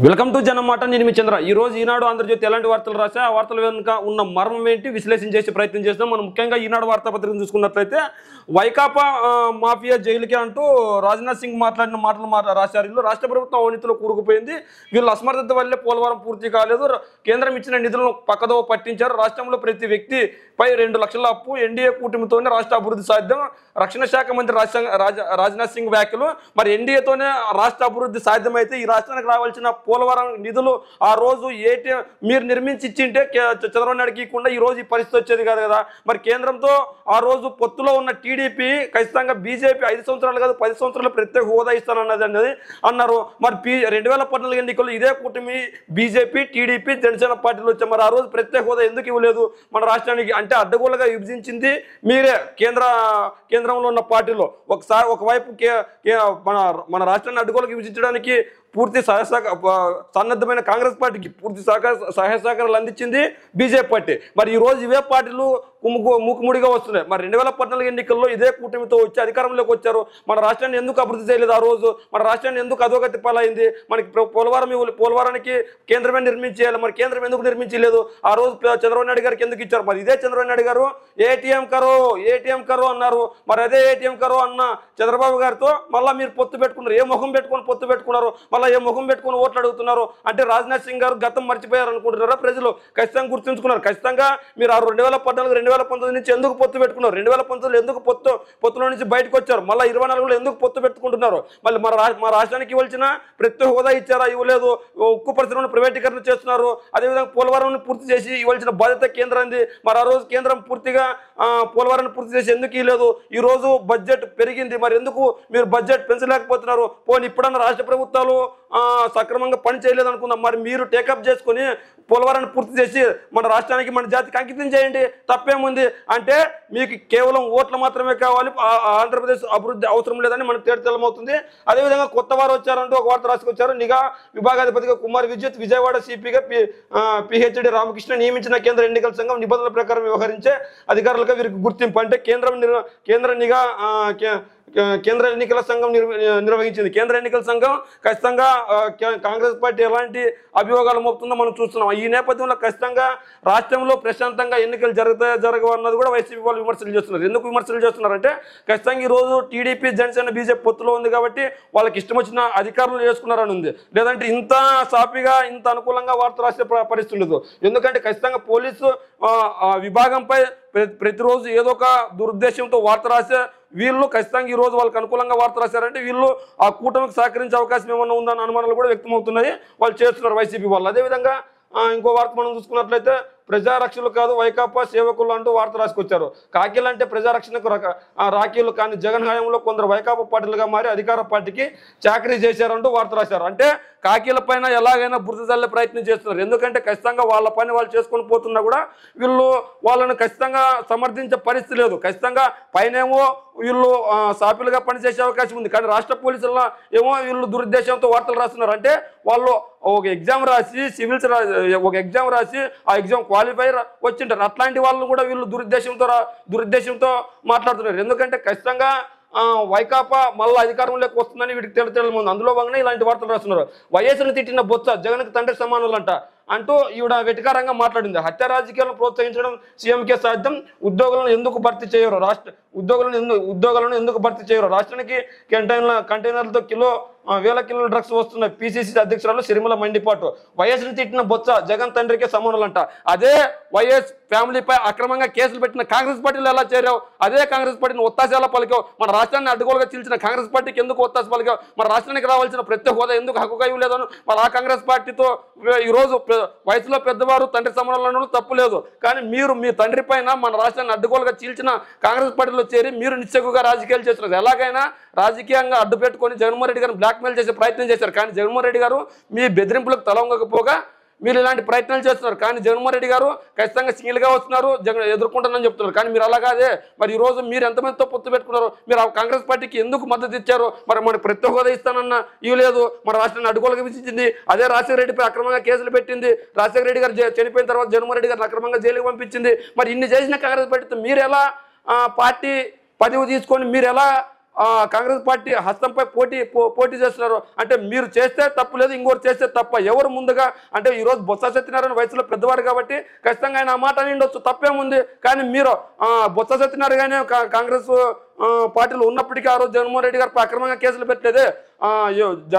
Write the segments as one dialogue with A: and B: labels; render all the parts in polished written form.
A: Welcome to జనమాట నేను మీ చంద్ర ఈ రోజు ఈనాడు ఆంధ్రజ్యోతి ఎలాంటి వార్తలు రాసా ఆ వార్తల వెనుక ఉన్న మర్మం ఏంటి విశ్లేషణ చేసే ప్రయత్నం చేస్తాం మనం ముఖ్యంగా ఈనాడు వార్తాపత్రికను చూసుకున్నట్లయితే వైకాపా మాఫియా జైలుకి అంటూ రాజ్నాథ్ సింగ్ మాట్లాడిన మాటలు రాశారు వీళ్ళు రాష్ట్ర ప్రభుత్వం అవినీతిలో కూరుకుపోయింది వీళ్ళు అసమర్థత వల్లే పోలవరం పూర్తి కాలేదు కేంద్రం ఇచ్చిన నిధులను పక్కదో పట్టించారు రాష్ట్రంలో ప్రతి వ్యక్తిపై 2 లక్షల అప్పు ఎన్డీఏ కూటమితోనే రాష్ట్ర అభివృద్ధి సాధ్యం రక్షణ శాఖ మంత్రి రాజ్నాథ్ సింగ్ వ్యాఖ్యలు మరి ఎన్డీఏతోనే రాష్ట్ర అభివృద్ధి సాధ్యమైతే ఈ రాష్ట్రానికి రావాల్సిన పోలవరం నిధులు ఆ రోజు ఏటీఎం మీరు నిర్మించి ఇచ్చింటే చంద్రబాబు నాయుడుకి ఇవ్వకుండా ఈ రోజు ఈ పరిస్థితి వచ్చేది కాదు కదా మరి కేంద్రంతో ఆ రోజు పొత్తులో ఉన్న టీడీపీ ఖచ్చితంగా బీజేపీ 5 సంవత్సరాలు కాదు 10 సంవత్సరాలు ప్రత్యేక హోదా ఇస్తానన్నది అన్నారు మరి 2014 ఎన్నికల్లో ఇదే కూటమి బీజేపీ టీడీపీ జనసేన పార్టీలు వచ్చాయి మరి ఆ రోజు ప్రత్యేక హోదా ఎందుకు ఇవ్వలేదు మన రాష్ట్రానికి అంటే అడ్డగోలుగా విభజించింది మీరే కేంద్రంలో ఉన్న పార్టీలో ఒకవైపు మన రాష్ట్రాన్ని అడ్డగోలుగా విభజించడానికి పూర్తి సన్నద్ధమైన కాంగ్రెస్ పార్టీకి పూర్తి సహాయ సహకారాలు అందించింది బీజేపీ పార్టీ మరి ఈ రోజు ఇవే పార్టీలు మూకుముడిగా వస్తున్నాయి మరి 2014 ఎన్నికల్లో ఇదే కూటమితో వచ్చి అధికారంలోకి వచ్చారు మన రాష్ట్రాన్ని ఎందుకు అభివృద్ధి చేయలేదు ఆ రోజు మన రాష్ట్రాన్ని ఎందుకు అధోగతి పాలైంది మనకి పోలవరానికి కేంద్రమే నిర్మించేయాలి మరి కేంద్రం ఎందుకు నిర్మించలేదు ఆ రోజు చంద్రబాబు నాయుడు గారికి ఎందుకు ఇచ్చారు మరి ఇదే చంద్రబాబు నాయుడు గారు ఏటీఎం కరో అన్నారు మరి అదే ఏటీఎం కరో అన్న చంద్రబాబు గారితో మళ్ళీ మీరు పొత్తు పెట్టుకున్నారు ఏ ముఖం పెట్టుకొని పొత్తు పెట్టుకున్నారు మళ్ళీ ఏ ముఖం పెట్టుకుని ఓట్లు అడుగుతున్నారు అంటే రాజ్నాథ్ సింగ్ గారు గతం మర్చిపోయారు అనుకుంటున్నారా ప్రజలు ఖచ్చితంగా గుర్తుంచుకున్నారు ఖచ్చితంగా మీరు 2014-2019 నుంచి ఎందుకు పొత్తు పెట్టుకున్నారు 2019 ఎందుకు పొత్తులో నుంచి బయటకు వచ్చారు మళ్ళీ 24లో ఎందుకు పొత్తు పెట్టుకుంటున్నారు మళ్ళీ మా రాష్ట్రానికి ఇవ్వాల్సిన ప్రత్యేక హోదా ఇచ్చారా ఇవ్వలేదు ఉక్కు పరిశ్రమను ప్రైవేటీకరణ చేస్తున్నారు అదేవిధంగా పోలవరం పూర్తి చేసి ఇవ్వాల్సిన బాధ్యత కేంద్రాన్ని మరి ఆ రోజు కేంద్రం పూర్తిగా పోలవరాన్ని పూర్తి చేసి ఎందుకు ఇవ్వలేదు ఈ రోజు బడ్జెట్ పెరిగింది మరి ఎందుకు మీరు బడ్జెట్ పెంచలేకపోతున్నారు పోనీ ఇప్పుడన్నా రాష్ట్ర ప్రభుత్వాలు సక్రమంగా పని చేయలేదు అనుకుందాం మరి మీరు టేకప్ చేసుకుని పోలవరాన్ని పూర్తి చేసి మన రాష్ట్రానికి మన జాతికి అంకితం చేయండి తప్పేముంది అంటే మీకు కేవలం ఓట్లు మాత్రమే కావాలి ఆంధ్రప్రదేశ్ అభివృద్ధి అవసరం లేదని మనకు తేటతెల్లమవుతుంది అదేవిధంగా కొత్త వారు వచ్చారంటూ ఒక వార్త రాసుకొచ్చారు నిఘా విభాగాధిపతిగా కుమార్ విద్యుత్ విజయవాడ సిపిగా పిహెచ్డి రామకృష్ణ నియమించిన కేంద్ర ఎన్నికల సంఘం నిబంధనల ప్రకారం వ్యవహరించే అధికారులుగా వీరికి గుర్తింపు అంటే కేంద్ర ఎన్నికల సంఘం నిర్వహించింది కేంద్ర ఎన్నికల సంఘం ఖచ్చితంగా కాంగ్రెస్ పార్టీ ఎలాంటి అభియోగాలు మోపుతుందో మనం చూస్తున్నాం ఈ నేపథ్యంలో ఖచ్చితంగా రాష్ట్రంలో ప్రశాంతంగా ఎన్నికలు జరగవు అన్నది కూడా వైసీపీ వాళ్ళు విమర్శలు చేస్తున్నారు ఎందుకు విమర్శలు చేస్తున్నారంటే ఖచ్చితంగా ఈరోజు టీడీపీ జనసేన బీజేపీ పొత్తులో ఉంది కాబట్టి వాళ్ళకి ఇష్టం వచ్చిన అధికారులు చేసుకున్నారని ఉంది లేదంటే ఇంత సాఫీగా ఇంత అనుకూలంగా వార్త రాసే పరిస్థితి ఉండదు ఎందుకంటే ఖచ్చితంగా పోలీసు విభాగంపై ప్రతిరోజు ఏదో ఒక దురుద్దేశంతో వార్త రాసే వీళ్ళు ఖచ్చితంగా ఈ రోజు వాళ్ళకి అనుకూలంగా వార్త రాశారంటే వీళ్ళు ఆ కూటమికి సహకరించే అవకాశం ఏమన్నా ఉందన్న అనుమానాలు కూడా వ్యక్తమవుతున్నాయి వాళ్ళు చేస్తున్నారు వైసీపీ వాళ్ళు అదేవిధంగా ఇంకో వార్త మనం చూసుకున్నట్లయితే ప్రజారక్షలు కాదు వైకాపా సేవకులు అంటూ వార్త రాసుకొచ్చారు కాకీలు అంటే ప్రజారక్షణకు రాఖీలు కానీ జగన్ హయాంలో కొందరు వైకాపా పార్టీలుగా మారి అధికార పార్టీకి చాకరీ చేశారంటూ వార్త రాశారు అంటే కాకీల పైన ఎలాగైనా బురద జల్లే ప్రయత్నం చేస్తున్నారు ఎందుకంటే ఖచ్చితంగా వాళ్ళ పని వాళ్ళు చేసుకొని పోతున్నా కూడా వీళ్ళు వాళ్ళని ఖచ్చితంగా సమర్థించే పరిస్థితి లేదు ఖచ్చితంగా పైనేమో వీళ్ళు సాపిలుగా పనిచేసే అవకాశం ఉంది కానీ రాష్ట్ర పోలీసుల్లో ఏమో వీళ్ళు దురుద్దేశంతో వార్తలు రాస్తున్నారు అంటే వాళ్ళు ఒక ఎగ్జామ్ రాసి సివిల్స్ ఒక ఎగ్జామ్ రాసి ఆ ఎగ్జామ్ క్వాలిఫైర్ వచ్చింటారు అట్లాంటి వాళ్ళు కూడా వీళ్ళు దురుద్దేశంతో మాట్లాడుతున్నారు ఎందుకంటే ఖచ్చితంగా వైకాపా మళ్ళీ అధికారంలోకి వస్తుందని వీటికి తెలియముంది అందులో భాగంగా ఇలాంటి వార్తలు రాస్తున్నారు వైఎస్ని తిట్టిన బొత్స జగన్కి తండ్రి సమానులంట అంటూ ఈవిడ వెటకారంగా మాట్లాడింది హత్య రాజకీయాలను ప్రోత్సహించడం సీఎంకే సాధ్యం ఉద్యోగులను ఎందుకు భర్తీ చేయరు ఉద్యోగాలను ఎందుకు భర్తీ చేయరు రాష్ట్రానికి కంటైనర్లతో వేల కిలోల డ్రగ్స్ వస్తున్నాయి పిసిసి అధ్యక్షురాలు సిరిమల మండిపాటు వైఎస్ని తిట్టిన బొత్స జగన్ తండ్రికే సమానులంట అదే వైఎస్ ఫ్యామిలీపై అక్రమంగా కేసులు పెట్టిన కాంగ్రెస్ పార్టీలు ఎలా చేరావు అదే కాంగ్రెస్ పార్టీని ఒత్తాసేలా పలికావు మన రాష్ట్రాన్ని అడ్డుగోలుగా చీల్చిన కాంగ్రెస్ పార్టీకి ఎందుకు ఒత్తాస పలికావు మన రాష్ట్రానికి రావాల్సిన ప్రత్యేక హోదా ఎందుకు హక్కుగా ఇవ్వలేదని మరి ఆ కాంగ్రెస్ పార్టీతో ఈరోజు వయసులో పెద్దవారు తండ్రి సమానులను తప్పు లేదు కానీ మీరు మీ తండ్రి పైన మన రాష్ట్రాన్ని అడ్డుగోలుగా చీల్చిన కాంగ్రెస్ పార్టీలో చేరి మీరు నిశ్చకుగా రాజకీయాలు చేస్తున్నారు ఎలాగైనా రాజకీయంగా అడ్డు పెట్టుకొని జగన్మోహన్ రెడ్డి గారిని బ్లాక్మెయిల్ చేసే ప్రయత్నం చేశారు కానీ జగన్మోహన్ రెడ్డి గారు మీ బెదిరింపులకు తలవంగకపోగా మీరు ఇలాంటి ప్రయత్నాలు చేస్తున్నారు కానీ జగన్మోహన్ రెడ్డి గారు ఖచ్చితంగా సింగిల్గా వస్తున్నారు జగన్ ఎదుర్కొంటానని చెప్తున్నారు కానీ మీరు అలాగే మరి ఈరోజు మీరు ఎంతమందితో పొత్తు పెట్టుకున్నారు మీరు ఆ కాంగ్రెస్ పార్టీకి ఎందుకు మద్దతు ఇచ్చారు మరి మనకు ప్రత్యేక హోదా ఇస్తానన్న ఇవ్వలేదు మన రాష్ట్రాన్ని అడ్డుకోలుగా విధించింది అదే రాజశేఖర రెడ్డిపై అక్రమంగా కేసులు పెట్టింది రాజశేఖర రెడ్డి గారు చనిపోయిన తర్వాత జగన్మోహన్ రెడ్డి గారిని అక్రమంగా జైలుకి పంపించింది మరి ఇన్ని చేసిన కాంగ్రెస్ పార్టీతో మీరు ఎలా పార్టీ పదవి తీసుకొని మీరు ఎలా కాంగ్రెస్ పార్టీ హస్తంపై పోటీ చేస్తున్నారు. అంటే మీరు చేస్తే తప్పు లేదు, ఇంకోరు చేస్తే తప్ప. ఎవరు ముందుగా అంటే ఈరోజు బొత్స సత్యనారాయణ వయసులో పెద్దవారు కాబట్టి ఖచ్చితంగా ఆయన ఆ మాట అని ఉండొచ్చు, తప్పేముంది. కానీ మీరు బొత్స సత్యనారాయణ కాంగ్రెస్ పార్టీలో ఉన్నప్పటికీ ఆ రోజు జగన్మోహన్ రెడ్డి గారిపై అక్రమంగా కేసులు పెట్టలేదే,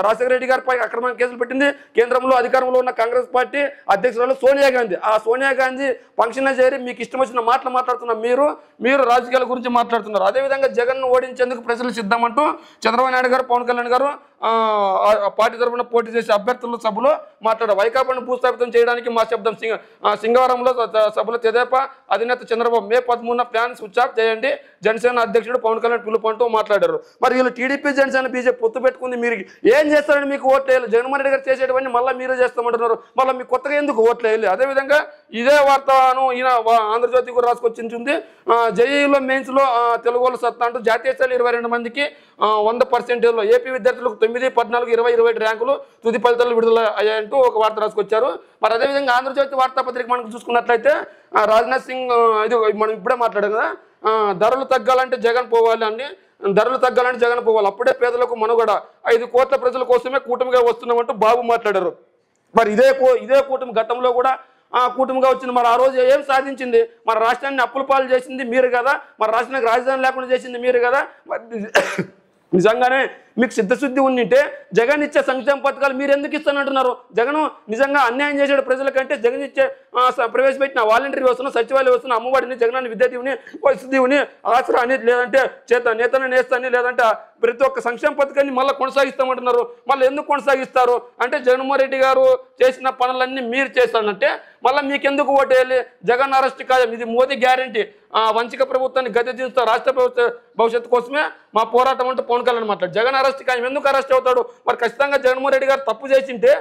A: రాజశేఖర రెడ్డి గారిపై అక్రమంగా కేసులు పెట్టింది కేంద్రంలో అధికారంలో ఉన్న కాంగ్రెస్ పార్టీ అధ్యక్షురాలు సోనియా గాంధీ. ఆ సోనియా గాంధీ ఫంక్షన్ చేరి మీకు ఇష్టం వచ్చిన మాటలు మాట్లాడుతున్నారు. మీరు రాజకీయాల గురించి మాట్లాడుతున్నారు. అదేవిధంగా జగన్ ఓడించేందుకు ప్రజలు సిద్ధమంటూ చంద్రబాబు నాయుడు గారు, పవన్ కళ్యాణ్ గారు పార్టీ తరఫున పోటీ చేసే అభ్యర్థుల సభలో మాట్లాడారు. వైకాపాను భూస్థాపితం చేయడానికి మా శబ్దం. సింగవరంలో సభలో తెదేపా అధినేత చంద్రబాబు మే 13న ఫ్యాన్ స్విచ్ ఆఫ్ చేయండి, జనసేన అధ్యక్షుడు పవన్ కళ్యాణ్ పిలుపు అంటూ మాట్లాడారు. మరి వీళ్ళు టీడీపీ జనసేన బీజేపీ పొత్తు పెట్టుకుంది, మీరు ఏం చేస్తారని మీకు ఓట్లు వేయాలి. జగన్మోహన్ రెడ్డి గారు చేసేటవన్నీ మళ్ళీ మీరే చేస్తామంటున్నారు, మళ్ళీ మీకు కొత్తగా ఎందుకు ఓట్లు వేయాలి. అదేవిధంగా ఇదే వార్తను ఈయన ఆంధ్రజ్యోతి కూడా రాసుకొచ్చింది. జేఈలో మెయిన్స్లో తెలుగు వాళ్ళు సత్తా అంటూ జాతీయ స్థాయిలో 22 మందికి 100%లో ఏపీ విద్యార్థులకు 9, 14, 20, 27 ర్యాంకులు తుది ఫలితాలు విడుదల అయ్యాయంటూ ఒక వార్త రాసుకొచ్చారు. మరి అదేవిధంగా ఆంధ్రజ్యోతి వార్తాపత్రిక మనం చూసుకున్నట్లయితే రాజ్నాథ్ సింగ్ ఇది మనం ఇప్పుడే మాట్లాడాం కదా, ధరలు తగ్గాలంటే జగన్ పోవాలి అని, ధరలు తగ్గాలంటే జగన్ పోవాలి, అప్పుడే పేదలకు మనుగడ, 5 కోట్ల ప్రజల కోసమే కూటమిగా వస్తున్నామంటూ బాబు మాట్లాడారు. మరి ఇదే కూటమి గతంలో కూడా కూటమిగా వచ్చింది. మరి ఆ రోజు ఏం సాధించింది? మన రాష్ట్రాన్ని అప్పుల పాలు చేసింది మీరు కదా, మన రాష్ట్రానికి రాజధాని లేకుండా చేసింది మీరు కదా. నిజంగానే మీకు సిద్ధశుద్ధి ఉండింటే జగన్ ఇచ్చే సంక్షేమ పథకాలు మీరు ఎందుకు ఇస్తానంటున్నారు? జగన్ నిజంగా అన్యాయం చేసాడు ప్రజలకంటే జగన్ ఇచ్చే ప్రవేశపెట్టిన వాలంటరీ వ్యవస్థను, సచివాలయ వ్యవస్థను, అమ్మఒడిని, జగనాన్ని విద్యాదీవుని, వసతిని, ఆసరా అని, లేదంటే నేతన నేస్తాన్ని, లేదంటే ప్రతి ఒక్క సంక్షేమ పథకాన్ని మళ్ళీ కొనసాగిస్తామంటున్నారు. మళ్ళీ ఎందుకు కొనసాగిస్తారు అంటే జగన్మోహన్ రెడ్డి గారు చేసిన పనులన్నీ మీరు చేస్తానంటే మళ్ళీ మీకెందుకు ఓటేయాలి? జగన్ అరెస్ట్ ఖాయం, ఇది మోదీ గ్యారంటీ, వంచిక ప్రభుత్వాన్ని గద్దె దించుతా రాష్ట్ర భవిష్యత్తు కోసమే మా పోరాటం అంటూ పవన్ కళ్యాణ్ మాట్లాడు. జగన్ అరెస్ట్ ఖాయం, ఎందుకు అరెస్ట్ అవుతాడు? మరి ఖచ్చితంగా జగన్మోహన్ రెడ్డి గారు తప్పు చేసింటే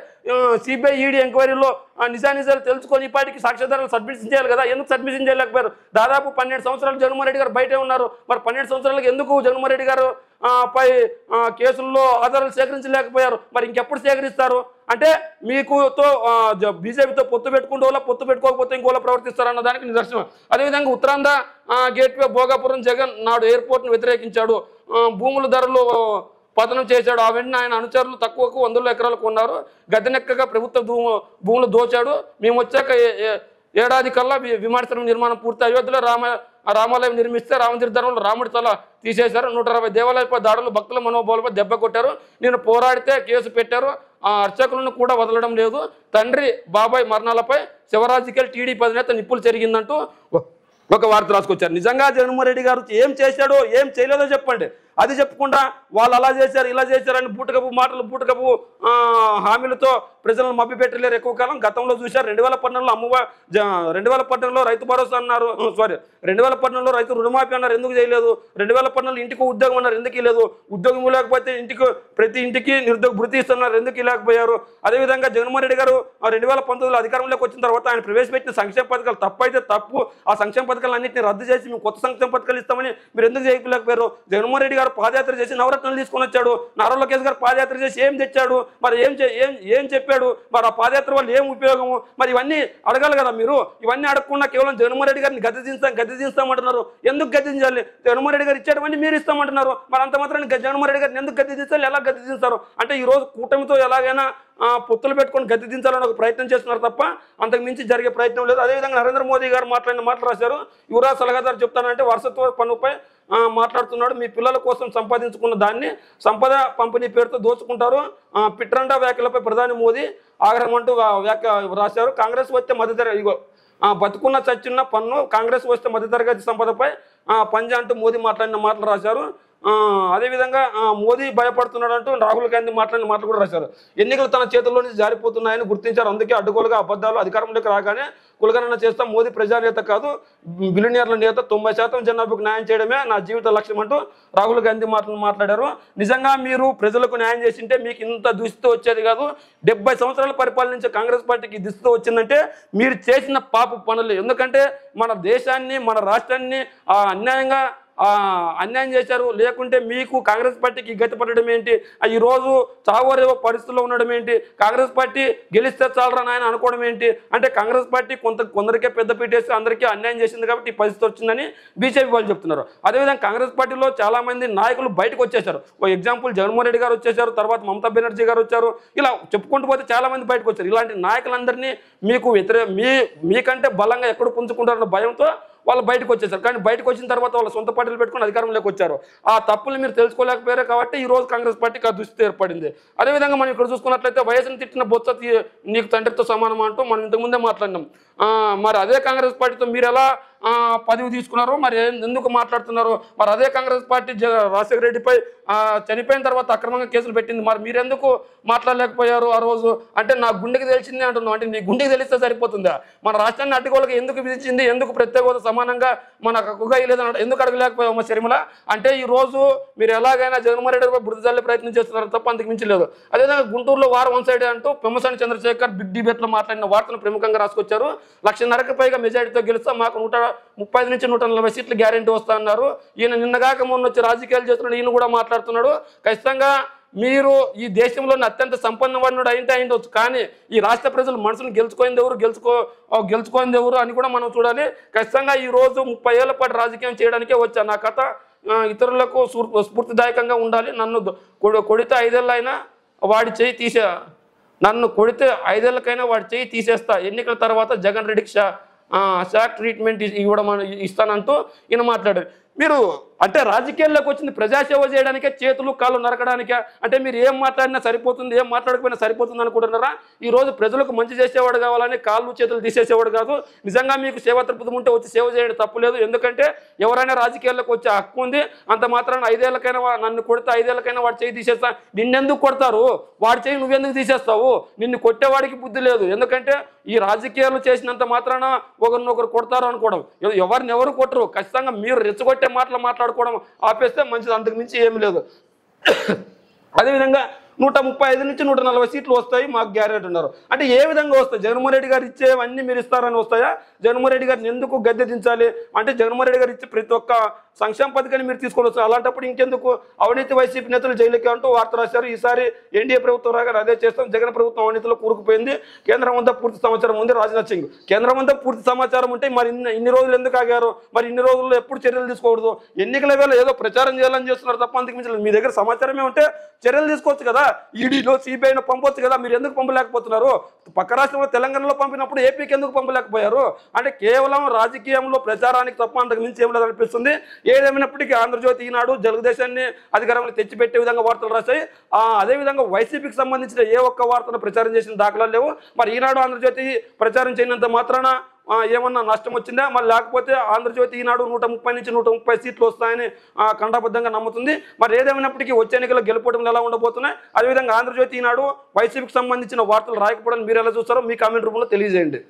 A: సిబిఐ ఈడీ ఎంక్వైరీలో నిజానిజాలు తెలుసుకొని ఇప్పటికి సాక్ష్యాధారాలు సబ్మిషన్ చేయాలి కదా, ఎందుకు సబ్మిషన్ చేయలేకపోయారు? దాదాపు 12 సంవత్సరాలు జగన్మోహన్ రెడ్డి గారు బయటే ఉన్నారు. మరి 12 సంవత్సరాలకు ఎందుకు జగన్మోహన్ రెడ్డి గారు పై కేసుల్లో ఆధారాలు సేకరించలేకపోయారు? మరి ఇంకెప్పుడు సేకరిస్తారు? అంటే మీకుతో బీజేపీతో పొత్తు పెట్టుకుంటూ పొత్తు పెట్టుకోకపోతే ఇంకోలా ప్రవర్తిస్తారన్న దానికి నిదర్శనం. అదేవిధంగా ఉత్తరాంధ్ర గేట్వే భోగాపురం జగన్ నాడు ఎయిర్పోర్ట్ను వ్యతిరేకించాడు, భూముల ధరలు పతనం చేశాడు. ఆ వెంటనే ఆయన అనుచరులు తక్కువకు 100 ఎకరాలు కొన్నారు, గద్దెనెక్కగా ప్రభుత్వ భూములు దోచాడు. మేము వచ్చాక ఏడాది కల్లా విమానాశ్రయం నిర్మాణం పూర్తి. అయోధ్యలో రామాలయం నిర్మిస్తే రామతీర్థంలో రాముడి తల తీసేశారు. 160 దేవాలయాలపై దాడులు, భక్తుల మనోభావాలపై దెబ్బ కొట్టారు. నేను పోరాడితే కేసు పెట్టారు. ఆ అర్చకులను కూడా వదలడం లేదు. తండ్రి బాబాయ్ మరణాలపై శివరాజకీయాలు టీడీపీ అధినేత నిప్పులు చెరిగిందంటూ ఒక వార్త రాసుకొచ్చారు. నిజంగా జగన్మోహన్ రెడ్డి గారు ఏం చేశాడో ఏం చేయలేదో చెప్పండి. అది చెప్పకుండా వాళ్ళు అలా చేశారు ఇలా చేశారని బూటకపు మాటలు, బూటకపు హామీలతో ప్రజలను మభ్యపెట్టలేరు ఎక్కువ కాలం. గతంలో చూశారు 2014లో 2014లో రైతు భరోసా అన్నారు, 2014లో రైతు రుణమాఫీ అన్నారు, ఎందుకు చేయలేదు? 2014లో ఇంటికి ఉద్యోగం అన్నారు, ఎందుకు లేదు? ఉద్యోగం లేకపోతే ప్రతి ఇంటికి నిరుద్యోగ భృతి ఇస్తున్నారు, ఎందుకు లేకపోయారు? అదేవిధంగా జగన్మోహన్ రెడ్డి గారు 2019లో అధికారంలోకి వచ్చిన తర్వాత ఆయన ప్రవేశపెట్టిన సంక్షేమ పథకాలు తప్పైతే తప్పు, ఆ సంక్షేమ పథకాలు అన్నింటినీ రద్దు చేసి మేము కొత్త సంక్షేమ పథకాలు ఇస్తామని మీరు ఎందుకు చేయలేకపోయారు? జగన్మోహన్ రెడ్డి గారు పాదయాత్ర చేసి నవరత్నాలు తీసుకొని వచ్చాడు. నారా లోకేష్ గారు పాదయాత్ర చేసి ఏం తెచ్చాడు? మరి ఏం చెప్పాడు? మరి ఆ పాదయాత్ర వల్ల ఏం ఉపయోగము? మరి ఇవన్నీ అడగాలి కదా మీరు. ఇవన్నీ అడగకుండా కేవలం జగన్మోహన్ రెడ్డి గారిని గద్దె దింస్తామంటున్నారు. ఎందుకు గద్దెదించాలి? జగన్మోహన్ రెడ్డి గారు ఇచ్చేటవన్నీ మీరు ఇస్తామంటున్నారు. మరి అంత మాత్రాన్ని జగన్మోహన్ రెడ్డి గారిని ఎందుకు గద్దె దించాలి? ఎలా గద్దె దింస్తారు? అంటే ఈరోజు కూటమితో ఎలాగైనా పొత్తులు పెట్టుకొని గద్దె దించాలని ఒక ప్రయత్నం చేస్తున్నారు తప్ప అంతకు మించి జరిగే ప్రయత్నం లేదు. అదేవిధంగా నరేంద్ర మోదీ గారు మాట్లాడిన మాటలు రాశారు. యువరాజ్ సలహాదారు చెప్తానంటే వారసత్వ పన్నుపై మాట్లాడుతున్నాడు. మీ పిల్లల కోసం సంపాదించుకున్న దాన్ని సంపద పంపిణీ పేరుతో దోచుకుంటారు. పిట్రండా వ్యాఖ్యలపై ప్రధాని మోదీ ఆగ్రహం అంటూ వ్యాఖ్య రాశారు. కాంగ్రెస్ వస్తే మధ్యతరగతి బతుకున్న చచ్చున్న పన్ను, కాంగ్రెస్ వస్తే మధ్యతరగతి సంపదపై పంజా అంటూ మోదీ మాట్లాడిన మాటలు రాశారు. అదేవిధంగా మోదీ భయపడుతున్నాడు అంటూ రాహుల్ గాంధీ మాట్లాడిన మాటలు కూడా రాశారు. ఎన్నికలు తన చేతుల్లో నుంచి జారిపోతున్నాయని గుర్తించారు. అందుకే అడ్డుగోలుగా అబద్ధాలు అధికారంలోకి రాగానే కులగణన చేస్తాం. మోదీ ప్రజానేత కాదు, బిలియనీర్ల నేత. 90% జనాభాకు న్యాయం చేయడమే నా జీవిత లక్ష్యం అంటూ రాహుల్ గాంధీ మాట్లాడారు. నిజంగా మీరు ప్రజలకు న్యాయం చేసింటే మీకు ఇంత దుస్థితి వచ్చేది కాదు. 70 సంవత్సరాలు పరిపాలించే కాంగ్రెస్ పార్టీకి దుస్థితి వచ్చిందంటే మీరు చేసిన పాప పనులు. ఎందుకంటే మన దేశాన్ని, మన రాష్ట్రాన్ని అన్యాయంగా అన్యాయం చేశారు, లేకుంటే మీకు కాంగ్రెస్ పార్టీకి గతి పడడం ఏంటి, ఈరోజు చావరేవో పరిస్థితుల్లో ఉండడం ఏంటి, కాంగ్రెస్ పార్టీ గెలిస్తే చాలరా నాయన అనుకోవడం ఏంటి? అంటే కాంగ్రెస్ పార్టీ కొందరికే పెద్దపీట వేసి అందరికీ అన్యాయం చేసింది కాబట్టి ఈ పరిస్థితి వచ్చిందని బీజేపీ వాళ్ళు చెప్తున్నారు. అదేవిధంగా కాంగ్రెస్ పార్టీలో చాలామంది నాయకులు బయటకు వచ్చేశారు. ఓ ఎగ్జాంపుల్ జగన్మోహన్ రెడ్డి గారు వచ్చేసారు, తర్వాత మమతా బెనర్జీ గారు వచ్చారు, ఇలా చెప్పుకుంటూ పోతే చాలామంది బయటకు వచ్చారు. ఇలాంటి నాయకులందరినీ మీకు మీకంటే బలంగా ఎక్కడ పుంజుకుంటారన్న భయంతో వాళ్ళు బయటకు వచ్చేసారు. కానీ బయటకు వచ్చిన తర్వాత వాళ్ళ సొంత పార్టీలు పెట్టుకుని అధికారంలోకి వచ్చారు. ఆ తప్పులు మీరు తెలుసుకోలేకపోయారు కాబట్టి ఈ రోజు కాంగ్రెస్ పార్టీకి ఆ దుస్థితి ఏర్పడింది. అదేవిధంగా మనం ఇక్కడ చూసుకున్నట్లయితే వయసును తిట్టిన బొత్స నీకు తండ్రితో సమానం అంటూ మనం ఇంతకుముందే మాట్లాడినాం. మరి అదే కాంగ్రెస్ పార్టీతో మీరు ఎలా పదవి తీసుకున్నారు, మరి ఎందుకు మాట్లాడుతున్నారు? మరి అదే కాంగ్రెస్ పార్టీ రాజశేఖర రెడ్డిపై చనిపోయిన తర్వాత అక్రమంగా కేసులు పెట్టింది, మరి మీరెందుకు మాట్లాడలేకపోయారు ఆ రోజు? అంటే నా గుండెకి తెలిసింది అంటున్నాం. అంటే నీ గుండెకి తెలిస్తే సరిపోతుందా? మన రాష్ట్రాన్ని అడ్డుకోవాలకి ఎందుకు విధించింది, ఎందుకు ప్రత్యేక హోదా సమానంగా మనకు హక్కుగా లేదని ఎందుకు అడగలేకపోయాము షర్మిల? అంటే ఈ రోజు మీరు ఎలాగైనా జగన్మోహన్ రెడ్డి బురద జల్లే ప్రయత్నం చేస్తున్నారు తప్ప అంతకు మించి లేదు. అదేవిధంగా గుంటూరులో వార్ వన్ సైడ్ అంటూ పెమ్మసాని చంద్రశేఖర్ బిగ్ డిబేట్లో మాట్లాడిన వార్తను ప్రముఖంగా రాసుకొచ్చారు. 1,50,000కి పైగా మెజారిటీతో గెలిస్తే మాకు 130 నుంచి 140 సీట్లు గ్యారెంటీ వస్తా అన్నారు. ఈయన నిన్నగాక మొన్న వచ్చి రాజకీయాలు చేస్తున్నాడు, ఈయన కూడా మాట్లాడుతున్నాడు. ఖచ్చితంగా మీరు ఈ దేశంలోని అత్యంత సంపన్నవాడు అయిండవచ్చు, కానీ ఈ రాష్ట్ర ప్రజలు మనసును గెలుచుకోయింది ఎవరు అని కూడా మనం చూడాలి. ఖచ్చితంగా ఈ రోజు 30 ఏళ్ల పాటు రాజకీయం చేయడానికే వచ్చా. నా కథ ఇతరులకు స్ఫూర్తిదాయకంగా ఉండాలి. నన్ను కొడితే 5 ఏళ్ళైనా వాడి చేయి నన్ను కొడితే 5 ఏళ్ళకైనా వాడి చేయి తీసేస్తా, ఎన్నికల తర్వాత జగన్ రెడ్డికి షాక్ ట్రీట్మెంట్ ఇస్తానంటూ ఈయన మాట్లాడారు. మీరు అంటే రాజకీయాల్లోకి వచ్చింది ప్రజాసేవ చేయడానికే, చేతులు కాళ్ళు నరకడానికే. అంటే మీరు ఏం మాట్లాడినా సరిపోతుంది, ఏం మాట్లాడకపోయినా సరిపోతుంది అనుకుంటున్నారా? ఈరోజు ప్రజలకు మంచి చేసేవాడు కావాలని కాళ్ళు చేతులు తీసేసేవాడు కాదు. నిజంగా మీకు సేవా తృప్తి ఉంటే వచ్చి సేవ చేయడం తప్పులేదు. ఎందుకంటే ఎవరైనా రాజకీయాల్లోకి వచ్చే హక్కు ఉంది. అంత మాత్రాన 5 ఏళ్ళకైనా నన్ను కొడితే 5 ఏళ్ళకైనా వాడు చేయి తీసేస్తా. నిన్నెందుకు కొడతారు? వాడి చేయి నువ్వెందుకు తీసేస్తావు? నిన్ను కొట్టేవాడికి బుద్ధి లేదు. ఎందుకంటే ఈ రాజకీయాలు చేసినంత మాత్రాన ఒకరినొకరు కొడతారు అనుకోవడం, ఎవరిని ఎవరు కొట్టరు. ఖచ్చితంగా మీరు రెచ్చగొట్టే మాటలు మాట్లాడుకోవడం ఆపేస్తే మంచిది, అంతకు మించి ఏమి లేదు. అదేవిధంగా 135 నుంచి 140 సీట్లు వస్తాయి మాకు గ్యారెంటీ ఉన్నారు. అంటే ఏ విధంగా వస్తాయి? జగన్మోహన్ రెడ్డి గారు ఇచ్చేవన్నీ మీరు ఇస్తారని వస్తాయా? జగన్మోహన్ రెడ్డి గారిని ఎందుకు గద్దె దించాలి? అంటే జగన్మోహన్ రెడ్డి గారు ఇచ్చే ప్రతి ఒక్క సంక్షేమ పథకాన్ని మీరు తీసుకొని వస్తారు. అలాంటప్పుడు ఇంకెందుకు అవినీతి వైసీపీ నేతలు జైలుకి అంటూ వార్త రాశారు. ఈసారి ఎన్డీఏ ప్రభుత్వం రాగానే అదే చేస్తాం, జగన్ ప్రభుత్వం అవినీతిలో కూరుకుపోయింది, కేంద్రం అంతా పూర్తి సమాచారం ఉంది. రాజ్నాథ్ సింగ్ కేంద్రం అంతా పూర్తి సమాచారం ఉంటే మరి ఇన్ని రోజులు ఎందుకు ఆగారు? మరి ఇన్ని రోజుల్లో ఎప్పుడు చర్యలు తీసుకోకూడదు? ఎన్నికల వేళ ఏదో ప్రచారం చేయాలని చేస్తున్నారు తప్ప అంతకు మించి మీ దగ్గర సమాచారమే ఉంటే చర్యలు తీసుకోవచ్చు కదా. ఈడీలో సిబిఐలో పంపొచ్చు కదా, మీరు ఎందుకు పంపలేకపోతున్నారు? పక్క రాష్ట్రంలో తెలంగాణలో పంపినప్పుడు ఏపీకి ఎందుకు పంపలేకపోయారు? అంటే కేవలం రాజకీయంలో ప్రచారానికి తప్ప అంతకు మించి ఏం లేదు అనిపిస్తుంది. ఏదేమైనప్పటికీ ఆంధ్రజ్యోతి, ఈనాడు తెలుగుదేశాన్ని అధికారంలో తెచ్చిపెట్టే విధంగా వార్తలు రాశాయి. అదేవిధంగా వైసీపీకి సంబంధించిన ఏ ఒక్క వార్తను ప్రచారం చేసిన దాఖలాలు లేవు. మరి ఈనాడు ఆంధ్రజ్యోతి ప్రచారం చేయనంత మాత్రాన ఏమన్నా నష్టం వచ్చిందా? మరి లేకపోతే ఆంధ్రజ్యోతి, ఈనాడు 130 నుంచి 130 సీట్లు వస్తాయని ఖండాబద్ధంగా నమ్ముతుంది. మరి ఏదేమైనప్పటికీ వచ్చే ఎన్నికల్లో గెలుపోవడం ఎలా ఉండబోతున్నాయి? అదేవిధంగా ఆంధ్రజ్యోతి, ఈనాడు వైసీపీకి సంబంధించిన వార్తలు రాయకపోవడానికి మీరు ఎలా చూస్తారో మీ కామెంట్ రూపంలో తెలియజేయండి.